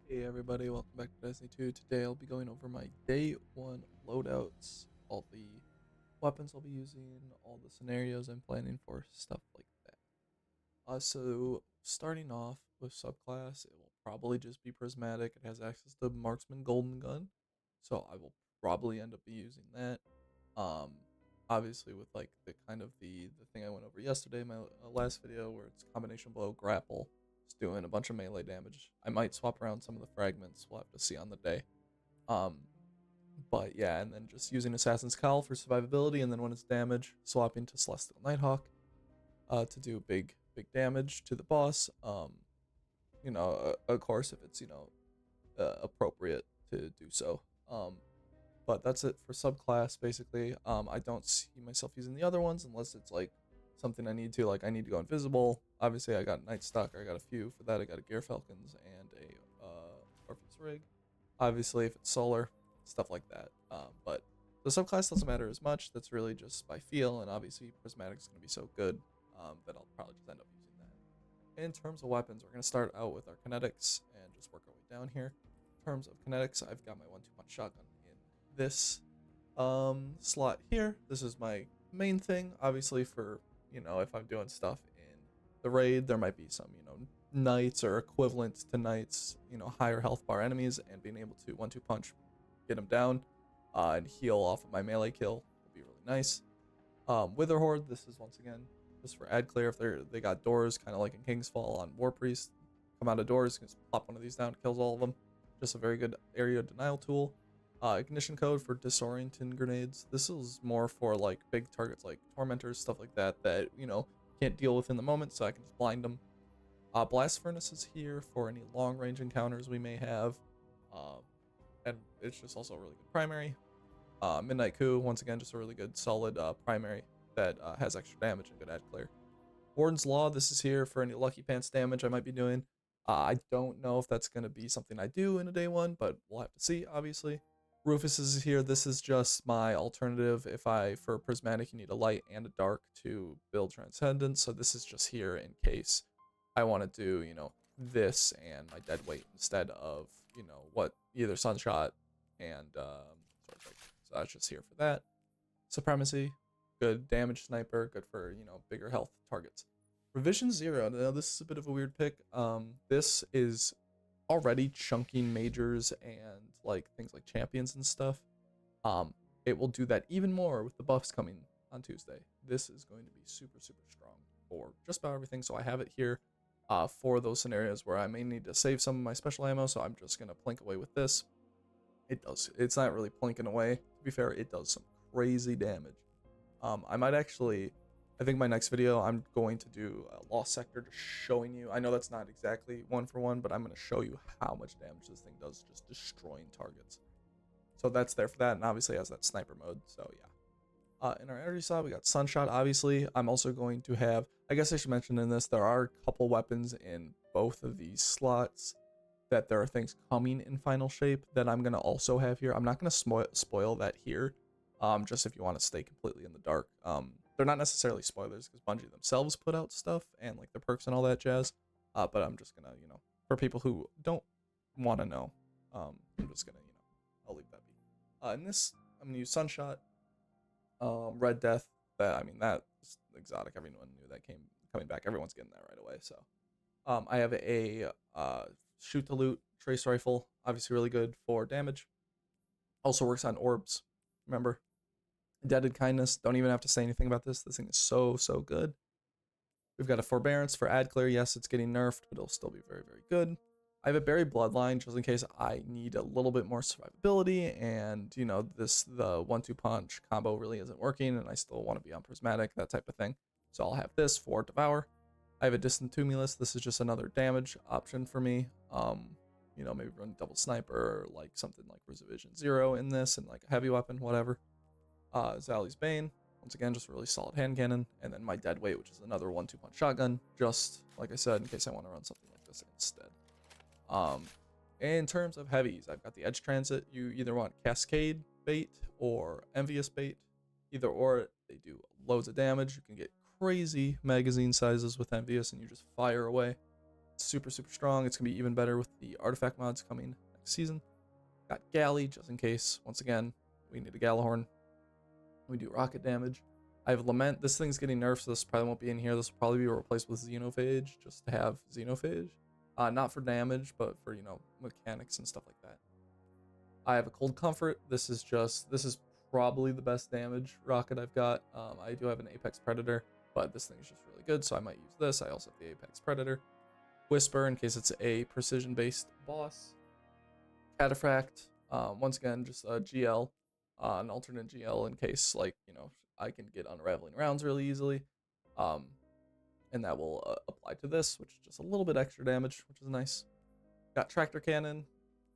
Hey everybody, welcome back to Destiny 2. Today I'll be going over my day 1 loadouts, all the weapons I'll be using, all the scenarios I'm planning for, stuff like that. So starting off with subclass, it will probably just be prismatic. It has access to marksman golden gun, so I will probably end up using that. Um, Obviously with like the thing I went over yesterday, my last video, where it's combination blow grapple, it's doing a bunch of melee damage. I might swap around some of the fragments. We'll have to see on the day. Um, but yeah, and then just using Assassin's Cowl for survivability, and then when it's damage, swapping to Celestial Nighthawk to do big damage to the boss. Of course, if it's appropriate to do so. But that's it for subclass, basically. I don't see myself using the other ones unless it's like something I need to. Like I need to go invisible. Obviously, I got Night Stalker. I got a few for that. I got a Gear Falcons and a Orpheus Rig. Obviously, if it's solar, stuff like that. But the subclass doesn't matter as much. That's really just by feel, and obviously Prismatic is going to be so good that I'll probably just end up using that. In terms of weapons, we're going to start out with our Kinetics and just work our way down here. In terms of Kinetics, I've got my 1-2 punch shotgun in this slot here. This is my main thing. Obviously, for if I'm doing stuff in the raid, there might be some knights or equivalent to knights, higher health bar enemies, and being able to 1-2 punch, get them down, and heal off of my melee kill will be really nice. Wither Horde, this is once again just for ad clear. If they got doors, kind of like in King's Fall on War Priest, come out of doors, just plop one of these down, kills all of them. Just a very good area denial tool. Ignition code for disorienting grenades. This is more for like big targets like tormentors, stuff like that can't deal with in the moment, so I can just blind them. Blast furnace is here for any long range encounters we may have, and it's just also a really good primary. Midnight Coup, once again, just a really good solid primary that has extra damage and good ad clear. Warden's Law, this is here for any Lucky Pants damage I might be doing. I don't know if that's going to be something I do in a day 1, but we'll have to see, obviously. Rufus is here. This is just my alternative. For Prismatic, you need a light and a dark to build Transcendence. So this is just here in case I want to do, this and my dead weight instead of, either Sunshot and so that's just here for that. Supremacy, good damage sniper, good for, bigger health targets. Revision 0, now this is a bit of a weird pick. This is already chunking majors and like things like champions and stuff. It will do that even more with the buffs coming on Tuesday. This is going to be super strong for just about everything. So I have it here for those scenarios where I may need to save some of my special ammo. So I'm just gonna plink away with this. It's not really plinking away. To be fair, it does some crazy damage. I think my next video, I'm going to do a Lost Sector, just showing you. I know that's not exactly 1-for-1, but I'm going to show you how much damage this thing does, just destroying targets. So that's there for that, and obviously has that sniper mode, so yeah. In our energy slot, we got Sunshot, obviously. I'm also going to have, I guess I should mention in this, there are a couple weapons in both of these slots that there are things coming in final shape that I'm going to also have here. I'm not going to spoil that here, just if you want to stay completely in the dark. They're not necessarily spoilers because Bungie themselves put out stuff and like the perks and all that jazz. But I'm just gonna, for people who don't want to know, I'm just gonna, I'll leave that be. In this, I'm gonna use Sunshot, Red Death. That's exotic. Everyone knew that coming back. Everyone's getting that right away. So, I have a shoot to loot trace rifle. Obviously, really good for damage. Also works on orbs. Remember. Indebted Kindness, don't even have to say anything about this. This thing is so good. We've got a Forbearance for ad clear. Yes, it's getting nerfed, but it'll still be very good. I have a Buried Bloodline just in case I need a little bit more survivability and, the 1-2 punch combo really isn't working and I still want to be on Prismatic, that type of thing. So I'll have this for Devour. I have a Distant Tumulus. This is just another damage option for me. Maybe run double sniper or like something like Revision 0 in this and like a heavy weapon, whatever. Zali's Bane, once again, just a really solid hand cannon, and then my dead weight, which is another 1-2 punch shotgun, just like I said, in case I want to run something like this instead. In terms of heavies, I've got the Edge Transit. You either want Cascade bait or Envious bait, either or. They do loads of damage. You can get crazy magazine sizes with Envious, and you just fire away. super strong. It's gonna be even better with the artifact mods coming next season. Got Galley just in case. Once again, we need a Galahorn. We do rocket damage. I have Lament. This thing's getting nerfed, so this probably won't be in here. This will probably be replaced with Xenophage, just to have Xenophage. Not for damage, but for, mechanics and stuff like that. I have a Cold Comfort. This is probably the best damage rocket I've got. I do have an Apex Predator, but this thing is just really good, so I might use this. I also have the Apex Predator. Whisper, in case it's a precision-based boss. Cataphract, once again, just a GL, an alternate GL in case, I can get unraveling rounds really easily. And that will apply to this, which is just a little bit extra damage, which is nice. Got Tractor Cannon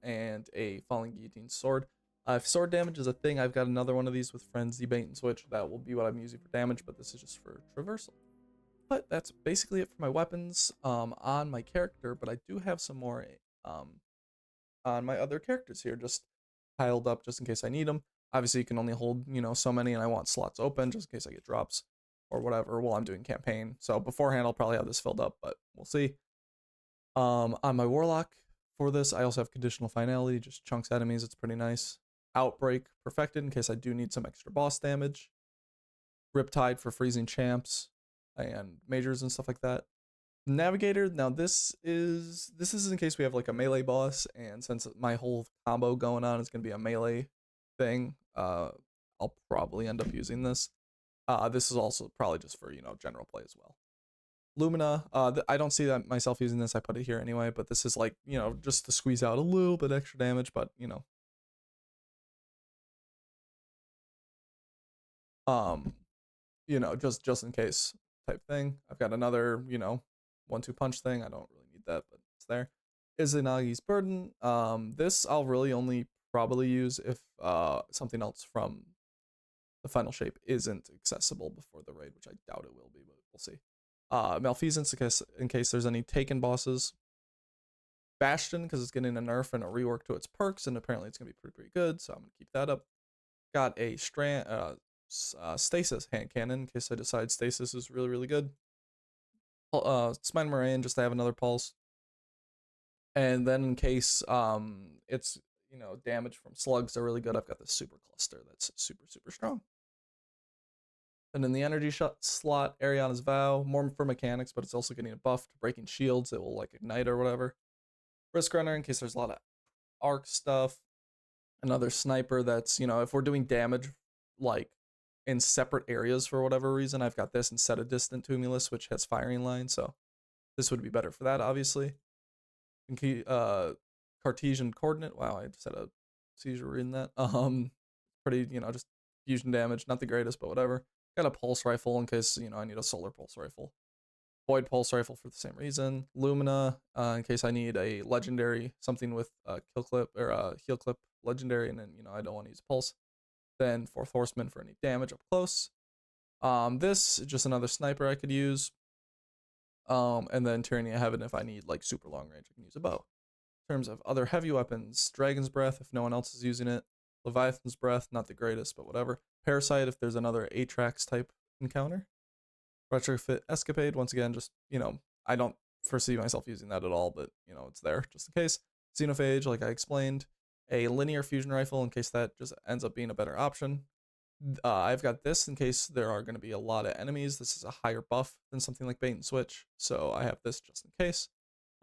and a Falling Guillotine Sword. If sword damage is a thing, I've got another one of these with Frenzy Bait and Switch. That will be what I'm using for damage, but this is just for traversal. But that's basically it for my weapons on my character, but I do have some more on my other characters here, just piled up just in case I need them. Obviously, you can only hold, so many, and I want slots open just in case I get drops or whatever while I'm doing campaign. So beforehand, I'll probably have this filled up, but we'll see. On my Warlock for this, I also have Conditional Finality, just chunks enemies. It's pretty nice. Outbreak Perfected in case I do need some extra boss damage. Riptide for freezing champs and majors and stuff like that. Navigator, now this is in case we have like a melee boss, and since my whole combo going on is going to be a melee thing, I'll probably end up using this. This is also probably just for, general play as well. Lumina, I don't see that myself using this. I put it here anyway, but this is like, just to squeeze out a little bit extra damage, but, just in case type thing. I've got another, 1-2 punch thing. I don't really need that, but it's there. Izanagi's Burden. This I'll really only probably use if something else from the final shape isn't accessible before the raid, which I doubt it will be, but we'll see. Malfeasance in case there's any taken bosses. Bastion, because it's getting a nerf and a rework to its perks, and apparently it's going to be pretty good, so I'm going to keep that up. Got a Stasis hand cannon in case I decide Stasis is really good. Smite Moraine, just to have another pulse. And then in case it's, damage from slugs are really good, I've got this super cluster that's super strong. And in the energy slot, Ariana's Vow, more for mechanics, but it's also getting a buff to breaking shields. It will like ignite or whatever. Risk Runner in case there's a lot of arc stuff. Another sniper that's, if we're doing damage like in separate areas for whatever reason, I've got this instead of Distant Tumulus, which has firing line, so this would be better for that, obviously. Cartesian Coordinate, wow, I just had a seizure reading that. Pretty, just fusion damage, not the greatest, but whatever. Got a Pulse Rifle in case, I need a Solar Pulse Rifle. Void Pulse Rifle for the same reason. Lumina, in case I need a legendary, something with kill clip or heal clip legendary, and then, I don't want to use Pulse. Then Fourth Horseman for any damage up close. This is just another sniper I could use. And then Tyranny of Heaven if I need like super long range, I can use a bow. In terms of other heavy weapons, Dragon's Breath if no one else is using it. Leviathan's Breath, not the greatest, but whatever. Parasite if there's another Atrax type encounter. Retrofit Escapade, once again, just, I don't foresee myself using that at all, but, it's there just in case. Xenophage, like I explained. A linear fusion rifle in case that just ends up being a better option. I've got this in case there are going to be a lot of enemies. This is a higher buff than something like Bait and Switch, so I have this just in case.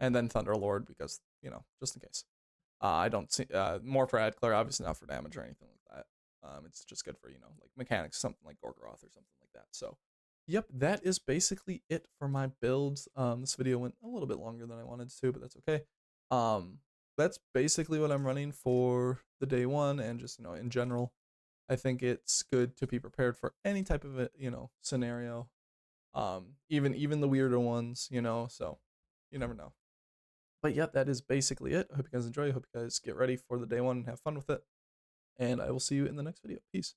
And then Thunderlord because, just in case. I don't see more for Adclair, obviously not for damage or anything like that. It's just good for, like mechanics, something like Gorgoroth or something like that. So, yep, that is basically it for my builds. This video went a little bit longer than I wanted to, but that's okay. That's basically what I'm running for the day one and just, in general. I think it's good to be prepared for any type of scenario. Even the weirder ones, so you never know. But yep, that is basically it. I hope you guys enjoy. I hope you guys get ready for the day one and have fun with it. And I will see you in the next video. Peace.